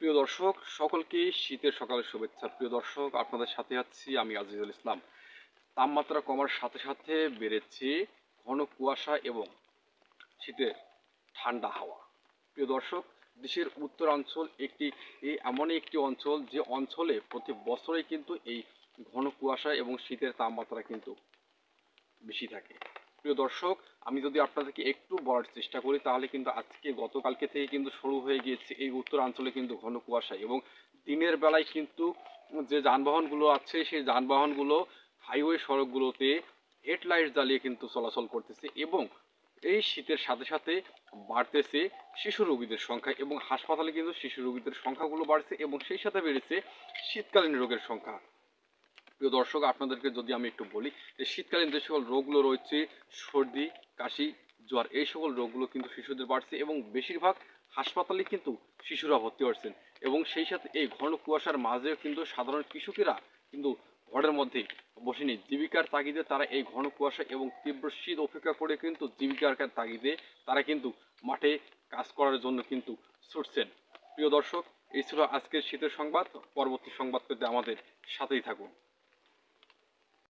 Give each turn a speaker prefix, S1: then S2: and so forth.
S1: প্রিয় দর্শক, সকলকে শীতের সকালের শুভেচ্ছা। প্রিয় দর্শক, আপনাদের সাথে আছি আমি আজিজুল ইসলাম। তাপমাত্রা কমার সাথে সাথে বেড়েছে ঘন কুয়াশা এবং শীতের ঠান্ডা হাওয়া। প্রিয় দর্শক, দেশের উত্তরাঞ্চল এমনই একটি অঞ্চল যে অঞ্চলে প্রতি বছরেই কিন্তু এই ঘন কুয়াশা এবং শীতের তাপমাত্রা কিন্তু বেশি থাকে। প্রিয় দর্শক, আমি যদি আপনাদেরকে একটু বলার চেষ্টা করি তাহলে কিন্তু গতকালকে থেকে কিন্তু শুরু হয়ে গিয়েছে এই উত্তরাঞ্চলে কিন্তু ঘন কুয়াশা এবং দিনের বেলায় কিন্তু যে যানবাহনগুলো আছে সেই যানবাহনগুলো হাইওয়ে সড়কগুলোতে হেডলাইট জ্বালিয়ে কিন্তু চলাচল করতেছে এবং এই শীতের সাথে সাথে বাড়তেছে শিশু রোগীদের সংখ্যা এবং হাসপাতালে কিন্তু শিশু রোগীদের সংখ্যাগুলো বাড়ছে এবং সেই সাথে বেড়েছে শীতকালীন রোগের সংখ্যা। প্রিয় দর্শক, আপনাদেরকে যদি আমি একটু বলি যে শীতকালীন যে সকল রোগগুলো রয়েছে, সর্দি, কাশি, জ্বর, এই সকল রোগগুলো কিন্তু শিশুদের বাড়ছে এবং বেশিরভাগ হাসপাতালে কিন্তু শিশুরা ভর্তি হচ্ছেন এবং সেই সাথে এই ঘন কুয়াশার মাঝেও কিন্তু সাধারণ কৃষকেরা কিন্তু ঘরের মধ্যে বসে নেই। জীবিকার তাগিদে তারা এই ঘন কুয়াশা এবং তীব্র শীত উপেক্ষা করে কিন্তু জীবিকার তাগিদে তারা কিন্তু মাঠে কাজ করার জন্য কিন্তু ছুটছেন। প্রিয় দর্শক, এই ছিল আজকের শীতের সংবাদ। পরবর্তী সংবাদ পেতে আমাদের সাথেই থাকুন।